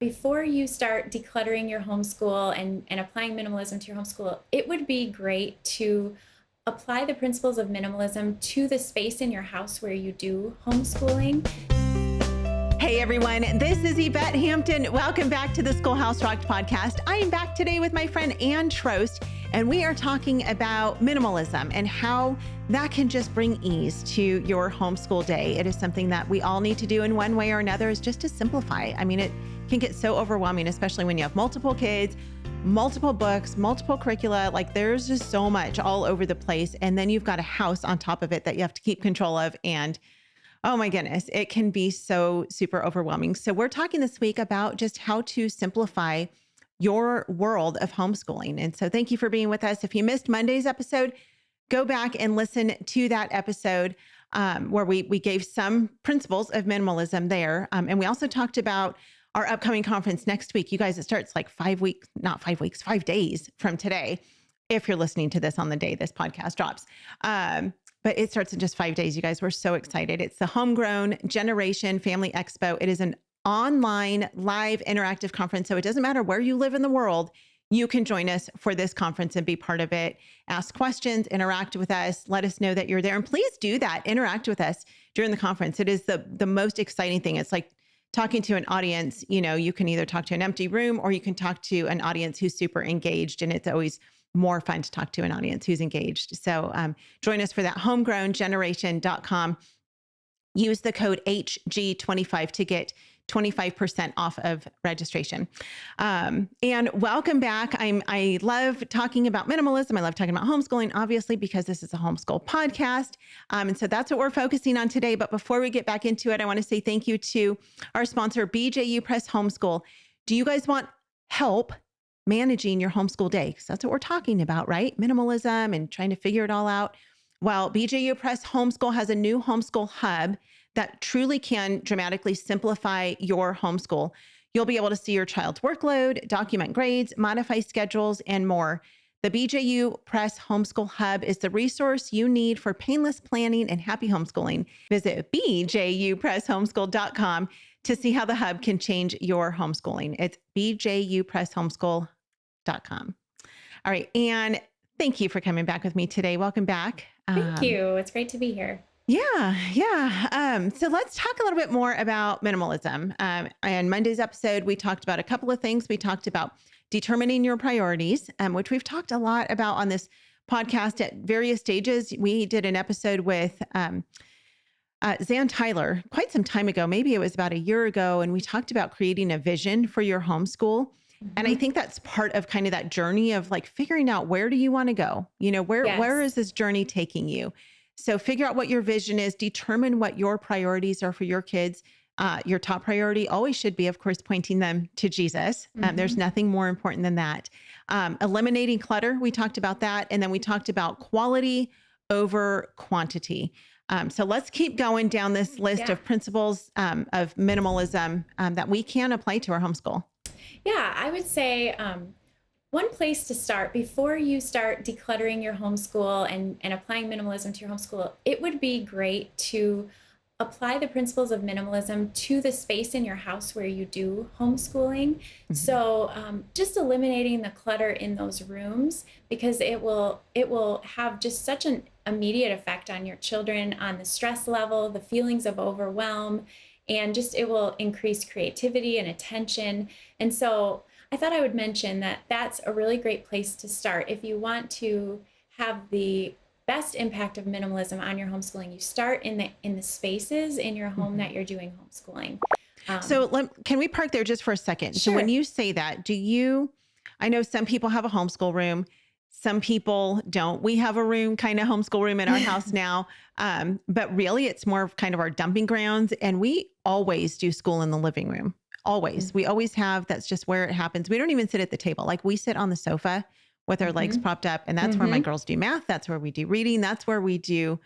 before you start decluttering your homeschool and applying minimalism to your homeschool, it would be great to apply the principles of minimalism to the space in your house where you do homeschooling. Hey everyone, this is Yvette Hampton. Welcome back to the Schoolhouse Rocked podcast. I am back today with my friend Ann Troast, and we are talking about minimalism and how that can just bring ease to your homeschool day. It is something that we all need to do in one way or another, is just to simplify. I mean, it can get so overwhelming, especially when you have multiple kids, multiple books, multiple curricula. Like there's just so much all over the place. And then you've got a house on top of it that you have to keep control of. And oh my goodness, it can be so super overwhelming. So we're talking this week about just how to simplify your world of homeschooling. And so thank you for being with us. If you missed Monday's episode, go back and listen to that episode where we gave some principles of minimalism there. And we also talked about our upcoming conference next week. You guys, it starts like 5 days from today, if you're listening to this on the day this podcast drops. But it starts in just 5 days. You guys, we're so excited. It's the Homegrown Generation Family Expo. It is an online, live, interactive conference. So it doesn't matter where you live in the world, you can join us for this conference and be part of it. Ask questions, interact with us, let us know that you're there. And please do that. Interact with us during the conference. It is the most exciting thing. It's like talking to an audience. You know, you can either talk to an empty room or you can talk to an audience who's super engaged. And it's always more fun to talk to an audience who's engaged. So join us for that, homegrowngeneration.com. Use the code HG25 to get 25% off of registration. And welcome back. I love talking about minimalism. I love talking about homeschooling, obviously, because this is a homeschool podcast. And so that's what we're focusing on today. But before we get back into it, I want to say thank you to our sponsor, BJU Press Homeschool. Do you guys want help managing your homeschool day? Because that's what we're talking about, right? Minimalism and trying to figure it all out. Well, BJU Press Homeschool has a new homeschool hub that truly can dramatically simplify your homeschool. You'll be able to see your child's workload, document grades, modify schedules, and more. The BJU Press Homeschool Hub is the resource you need for painless planning and happy homeschooling. Visit bjupresshomeschool.com to see how the hub can change your homeschooling. It's bjupresshomeschool.com. All right, Anne, thank you for coming back with me today. Welcome back. Thank you. It's great to be here. Yeah. So let's talk a little bit more about minimalism. In Monday's episode, we talked about a couple of things. We talked about determining your priorities, which we've talked a lot about on this podcast at various stages. We did an episode with Zan Tyler quite some time ago. Maybe it was about a year ago. And we talked about creating a vision for your homeschool. Mm-hmm. And I think that's part of kind of that journey of like figuring out, where do you want to go? You know, where is this journey taking you? So figure out what your vision is, determine what your priorities are for your kids. Your top priority always should be, of course, pointing them to Jesus. There's nothing more important than that. Eliminating clutter, we talked about that. And then we talked about quality over quantity. So let's keep going down this list of principles of minimalism that we can apply to our homeschool. Yeah, I would say one place to start before you start decluttering your homeschool and applying minimalism to your homeschool, it would be great to apply the principles of minimalism to the space in your house where you do homeschooling. Mm-hmm. So just eliminating the clutter in those rooms, because it will have just such an immediate effect on your children, on the stress level, the feelings of overwhelm, and just it will increase creativity and attention. And so I thought I would mention that that's a really great place to start. If you want to have the best impact of minimalism on your homeschooling, you start in the spaces in your home that you're doing homeschooling. Can we park there just for a second? Sure. So when you say that, I know some people have a homeschool room, some people don't. We have a room, kind of homeschool room in our house now. But really it's more of kind of our dumping grounds. And we always do school in the living room. Always. Mm-hmm. We always have. That's just where it happens. We don't even sit at the table. Like we sit on the sofa with our legs propped up, and that's where my girls do math. That's where we do reading. That's where we do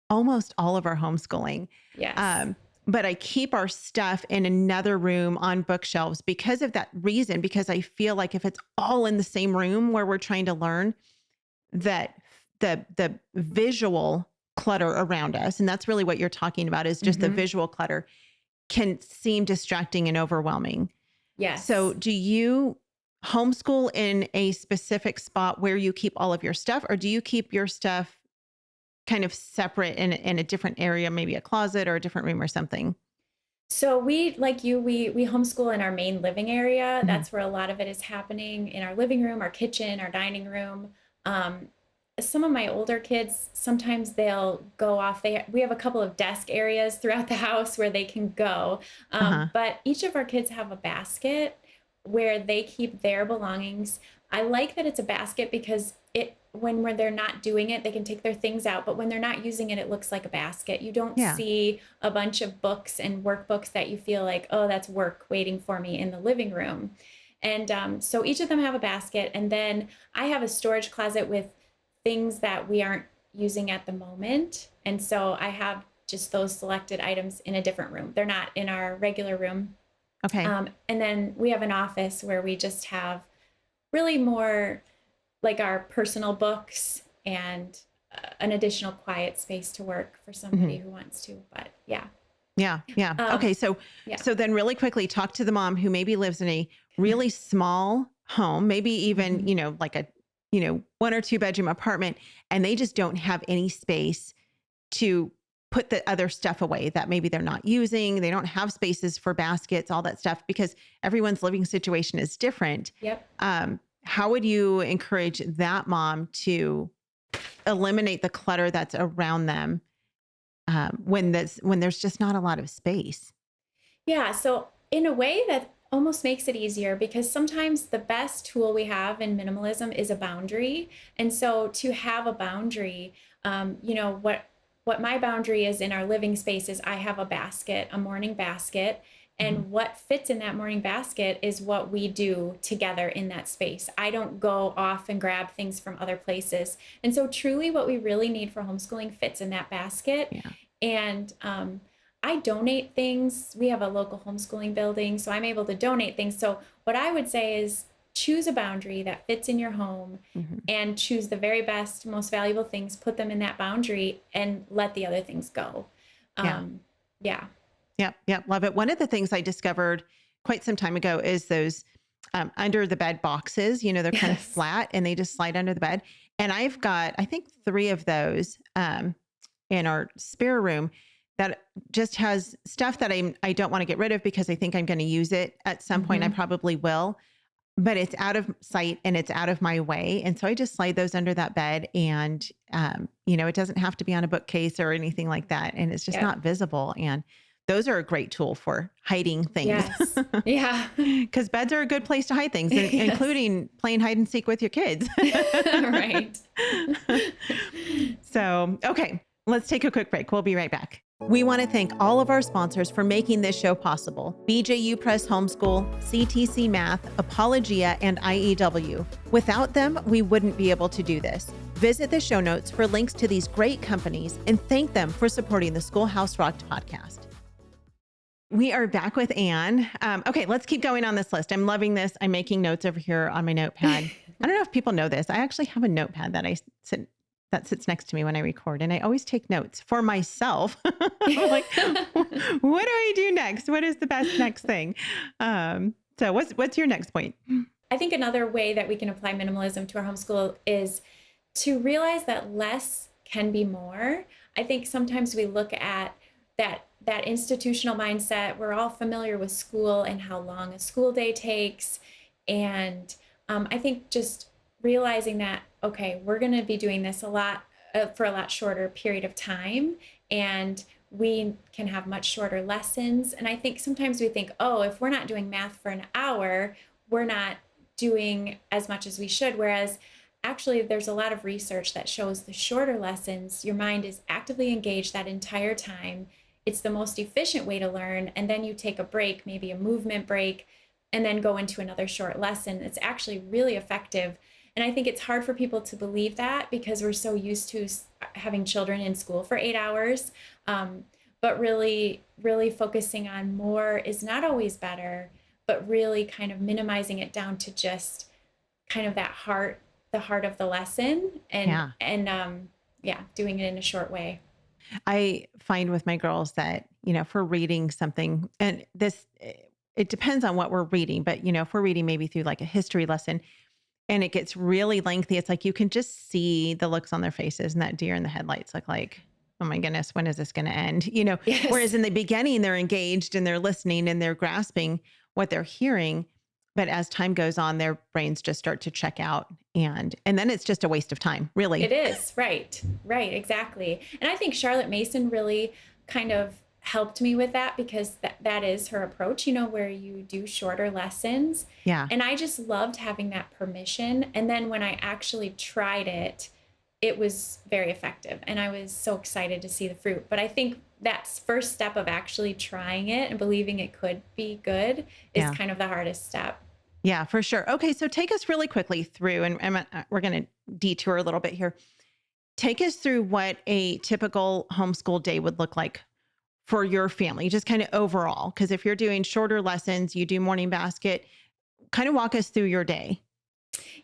almost all of our homeschooling. Yes. But I keep our stuff in another room on bookshelves because of that reason, because I feel like if it's all in the same room where we're trying to learn, that the visual clutter around us, and that's really what you're talking about, is just the visual clutter, can seem distracting and overwhelming. So Yes. do you homeschool in a specific spot where you keep all of your stuff, or do you keep your stuff kind of separate in a different area, maybe a closet or a different room or something? So we, like you, we homeschool in our main living area. Mhm. That's where a lot of it is happening, in our living room, our kitchen, our dining room. Um, some of my older kids, sometimes they'll go off. We have a couple of desk areas throughout the house where they can go. Uh-huh. But each of our kids have a basket where they keep their belongings. I like that it's a basket because when they're not doing it, they can take their things out. But when they're not using it, it looks like a basket. You don't Yeah. see a bunch of books and workbooks that you feel like, oh, that's work waiting for me in the living room. And so each of them have a basket. And then I have a storage closet with things that we aren't using at the moment. And so I have just those selected items in a different room. They're not in our regular room. Okay. And then we have an office where we just have really more like our personal books and an additional quiet space to work for somebody Mhm. who wants to. But yeah. Yeah. Yeah. Um, Okay. So, yeah. so then really quickly talk to the mom who maybe lives in a really small home, maybe even, Mhm. like a, 1 or 2 bedroom apartment, and they just don't have any space to put the other stuff away that maybe they're not using. They don't have spaces for baskets, all that stuff, because everyone's living situation is different. Yep. How would you encourage that mom to eliminate the clutter that's around them when there's just not a lot of space? Yeah. So, in a way, that almost makes it easier because sometimes the best tool we have in minimalism is a boundary. And so, to have a boundary, what my boundary is in our living space is I have a basket, a morning basket. Mhm. And what fits in that morning basket is what we do together in that space. I don't go off and grab things from other places. And so, truly, what we really need for homeschooling fits in that basket. Yeah. And I donate things. We have a local homeschooling building, so I'm able to donate things. So, what I would say is choose a boundary that fits in your home Mhm. and choose the very best, most valuable things, put them in that boundary, and let the other things go. Yeah. Um, yeah. Yep. Yep. Love it. One of the things I discovered quite some time ago is those under the bed boxes. They're kind of Yes. flat and they just slide under the bed. And I've got, I think, 3 of those in our spare room that just has stuff that I don't want to get rid of because I think I'm going to use it at some point. I Hmm. probably will, but it's out of sight and it's out of my way. And so I just slide those under that bed and, it doesn't have to be on a bookcase or anything like that. And it's just Yep. not visible. And those are a great tool for hiding things Yes. Yeah. because beds are a good place to hide things, Yes. including playing hide and seek with your kids. Right. So, okay, let's take a quick break. We'll be right back. We want to thank all of our sponsors for making this show possible: BJU Press Homeschool, CTC Math, Apologia, and IEW. Without them, we wouldn't be able to do this. Visit the show notes for links to these great companies and thank them for supporting the Schoolhouse Rocked podcast. We are back with Anne. Okay, let's keep going on this list. I'm loving this. I'm making notes over here on my notepad. I don't know if people know this. I actually have a notepad that sits next to me when I record, and I always take notes for myself. I'm like, what do I do next? What is the best next thing? So what's your next point? I think another way that we can apply minimalism to our homeschool is to realize that less can be more. I think sometimes we look at that institutional mindset. We're all familiar with school and how long a school day takes. And I think just realizing that, okay, we're going to be doing this a lot for a lot shorter period of time. And we can have much shorter lessons. And I think sometimes we think, oh, if we're not doing math for an hour, we're not doing as much as we should. Whereas actually, there's a lot of research that shows the shorter lessons, your mind is actively engaged that entire time. It's the most efficient way to learn. And then you take a break, maybe a movement break, and then go into another short lesson. It's actually really effective. And I think it's hard for people to believe that because we're so used to having children in school for 8 hours. But really, really focusing on more is not always better, but really kind of minimizing it down to just kind of the heart of the lesson, and Yeah. yeah, doing it in a short way. I find with my girls that, for reading something, and this, it depends on what we're reading, but if we're reading maybe through like a history lesson and it gets really lengthy, it's like you can just see the looks on their faces and that deer in the headlights like, oh my goodness, when is this going to end? Whereas Yes. in the beginning, they're engaged and they're listening and they're grasping what they're hearing. But as time goes on, their brains just start to check out. And then it's just a waste of time, really. It is. Right. Right. Exactly. And I think Charlotte Mason really kind of helped me with that because that is her approach, where you do shorter lessons. Yeah. And I just loved having that permission. And then when I actually tried it, it was very effective. And I was so excited to see the fruit. But I think that first step of actually trying it and believing it could be good is Yeah. kind of the hardest step. Yeah, for sure. Okay. So take us really quickly through, and we're going to detour a little bit here. Take us through what a typical homeschool day would look like for your family, just kind of overall. Because if you're doing shorter lessons, you do morning basket, kind of walk us through your day.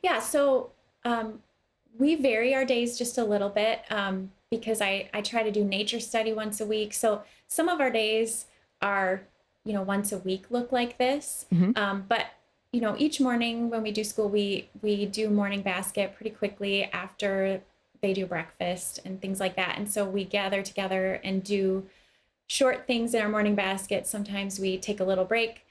Yeah. So we vary our days just a little bit because I try to do nature study once a week. So some of our days are, once a week look like this. But each morning when we do school, we do morning basket pretty quickly after they do breakfast and things like that. And so we gather together and do short things in our morning basket. Sometimes we take a little break.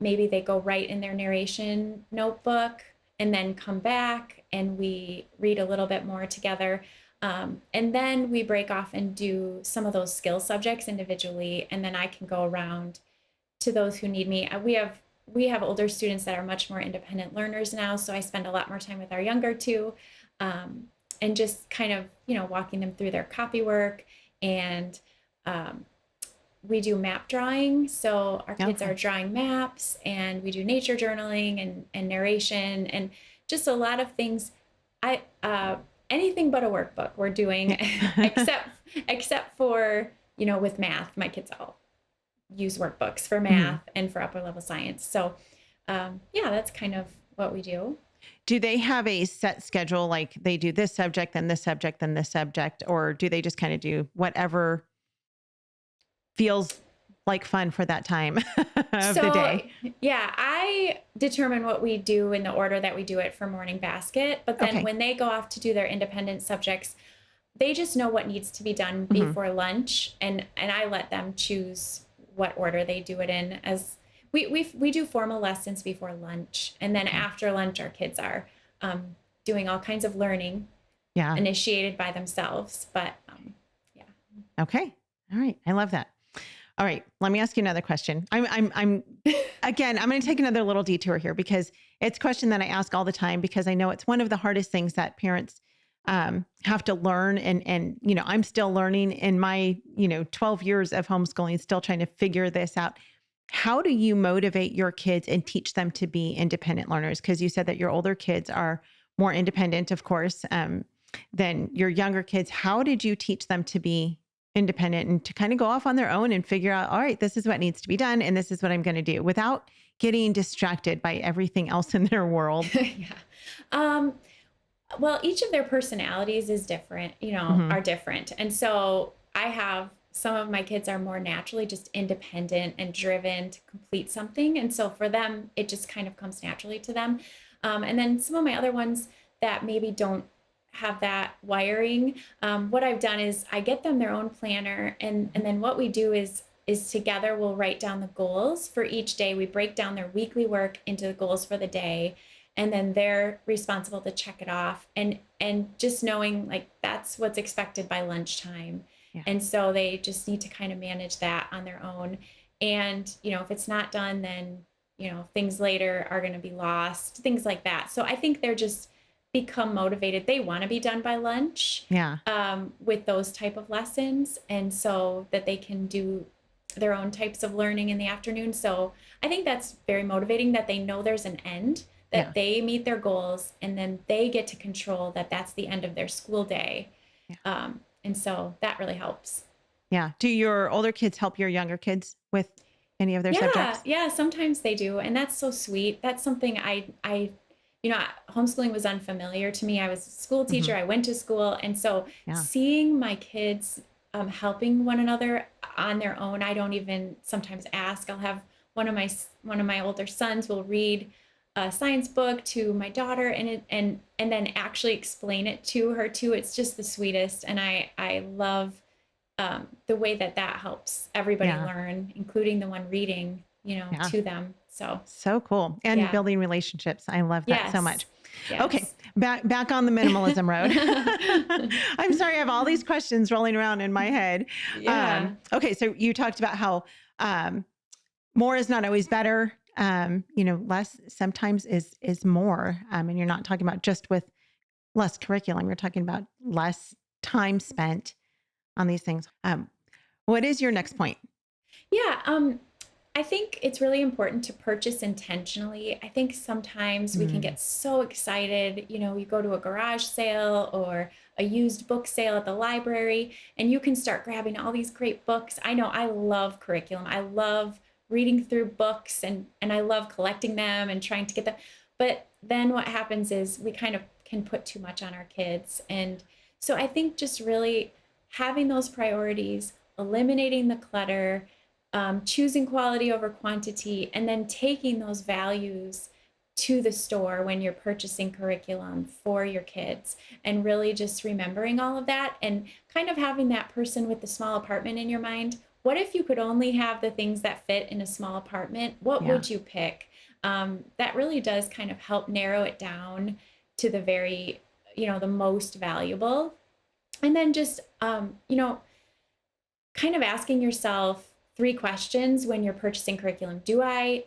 Maybe they go right in their narration notebook and then come back and we read a little bit more together. And then we break off and do some of those skill subjects individually. And then I can go around to those who need me. We have older students that are much more independent learners now. So I spend a lot more time with our younger two and just kind of, walking them through their copy work. And we do map drawing. So our kids are drawing maps and we do nature journaling and narration and just a lot of things. Anything but a workbook we're doing except for, with math, my kids all use workbooks for math and for upper level science. So that's kind of what we do. Do they have a set schedule? Like they do this subject, then this subject, then this subject, or do they just kind of do whatever feels like fun for that time of the day? Yeah, I determine what we do in the order that we do it for morning basket. But then when they go off to do their independent subjects, they just know what needs to be done before lunch. And I let them choose what order they do it in. As we do formal lessons before lunch. And then after lunch, our kids are doing all kinds of learning initiated by themselves. But Okay. All right. I love that. All right. Let me ask you another question. I'm again, I'm going to take another little detour here because it's a question that I ask all the time because I know it's one of the hardest things that parents have to learn. And, I'm still learning in my, 12 years of homeschooling, still trying to figure this out. How do you motivate your kids and teach them to be independent learners? Because you said that your older kids are more independent, of course, than your younger kids. How did you teach them to be independent and to kind of go off on their own and figure out, all right, this is what needs to be done. And this is what I'm going to do without getting distracted by everything else in their world? Well, each of their personalities is different, are different. And so I have some of my kids are more naturally just independent and driven to complete something. And so for them, it just kind of comes naturally to them. And then some of my other ones that maybe don't have that wiring. What I've done is I get them their own planner. And then what we do is together we'll write down the goals for each day. We break down their weekly work into the goals for the day. And then they're responsible to check it off and just knowing like that's what's expected by lunchtime. Yeah. And so they just need to kind of manage that on their own. And, if it's not done, then, things later are going to be lost, things like that. So I think they're just become motivated. They want to be done by lunch with those type of lessons. And so that they can do their own types of learning in the afternoon. So I think that's very motivating that they know there's an end, that they meet their goals, and then they get to control that that's the end of their school day. Yeah. And so that really helps. Yeah. Do your older kids help your younger kids with any of their subjects? Yeah, sometimes they do. And that's so sweet. That's something I homeschooling was unfamiliar to me. I was a school teacher. I went to school. And so seeing my kids helping one another on their own, I don't even sometimes ask. I'll have one of my older sons will read a science book to my daughter and then actually explain it to her too. It's just the sweetest. And I love the way that helps everybody Yeah. learn, including the one reading, Yeah. to them. So cool. And Yeah. building relationships. I love that so much. Yes. Okay. Back on the minimalism road. I'm sorry. I have all these questions rolling around in my head. Yeah. Okay. So you talked about how, more is not always better. Less sometimes is more. And you're not talking about just with less curriculum. You're talking about less time spent on these things. What is your next point? Yeah. I think it's really important to purchase intentionally. I think sometimes we can get so excited, you go to a garage sale or a used book sale at the library, and you can start grabbing all these great books. I know I love curriculum. I love reading through books and I love collecting them and trying to get them. But then what happens is we kind of can put too much on our kids. And so I think just really having those priorities, eliminating the clutter, choosing quality over quantity, and then taking those values to the store when you're purchasing curriculum for your kids, and really just remembering all of that and kind of having that person with the small apartment in your mind. What if you could only have the things that fit in a small apartment? What would you pick? That really does kind of help narrow it down to the very, the most valuable. And then just, kind of asking yourself 3 questions when you're purchasing curriculum. Will I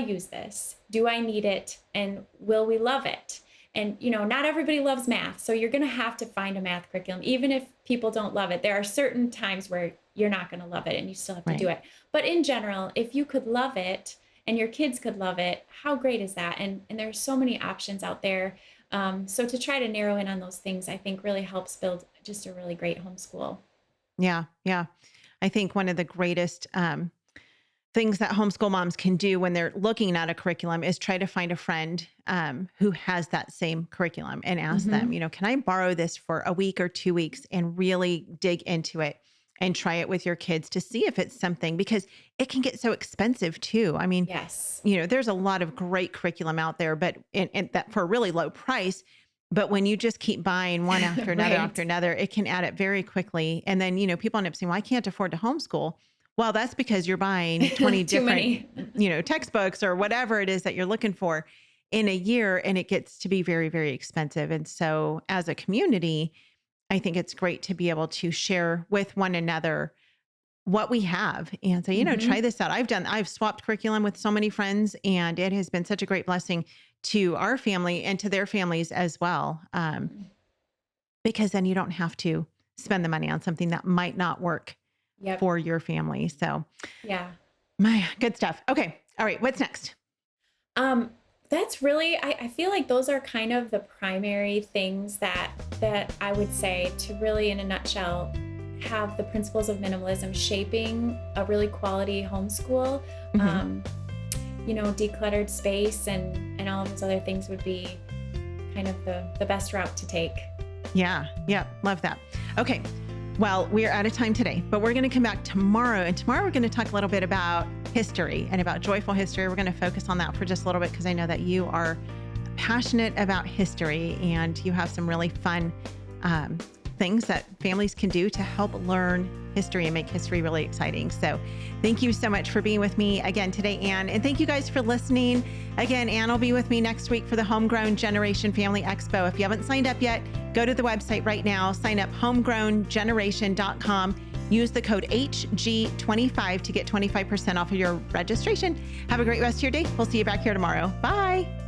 use this? Do I need it? And will we love it? And, not everybody loves math. So you're going to have to find a math curriculum. Even if people don't love it, there are certain times where you're not going to love it and you still have to do it. But in general, if you could love it and your kids could love it, how great is that? And there's so many options out there. So to try to narrow in on those things, I think really helps build just a really great homeschool. Yeah. Yeah. I think one of the greatest things that homeschool moms can do when they're looking at a curriculum is try to find a friend who has that same curriculum and ask them, can I borrow this for a week or 2 weeks and really dig into it and try it with your kids to see if it's something, because it can get so expensive too. I mean, yes, there's a lot of great curriculum out there, but and that for a really low price. But when you just keep buying one after another after another, it can add up very quickly. And then, people end up saying, well, I can't afford to homeschool. Well, that's because you're buying 20 different, textbooks or whatever it is that you're looking for in a year, and it gets to be very, very expensive. And so as a community, I think it's great to be able to share with one another what we have and say, try this out. I've swapped curriculum with so many friends, and it has been such a great blessing to our family and to their families as well. Because then you don't have to spend the money on something that might not work for your family. So yeah, good stuff. Okay. All right. What's next? That's really, I feel like those are kind of the primary things that I would say to really, in a nutshell, have the principles of minimalism shaping a really quality homeschool. Decluttered space and all of those other things would be kind of the best route to take. Yeah. Yeah. Love that. Okay. Well, we are out of time today, but we're going to come back tomorrow. And tomorrow we're going to talk a little bit about history and about joyful history. We're going to focus on that for just a little bit, because I know that you are passionate about history and you have some really fun things that families can do to help learn history and make history really exciting. So thank you so much for being with me again today, Anne. And thank you guys for listening. Again, Anne will be with me next week for the Homegrown Generation Family Expo. If you haven't signed up yet, go to the website right now, sign up homegrowngeneration.com. Use the code HG25 to get 25% off of your registration. Have a great rest of your day. We'll see you back here tomorrow. Bye.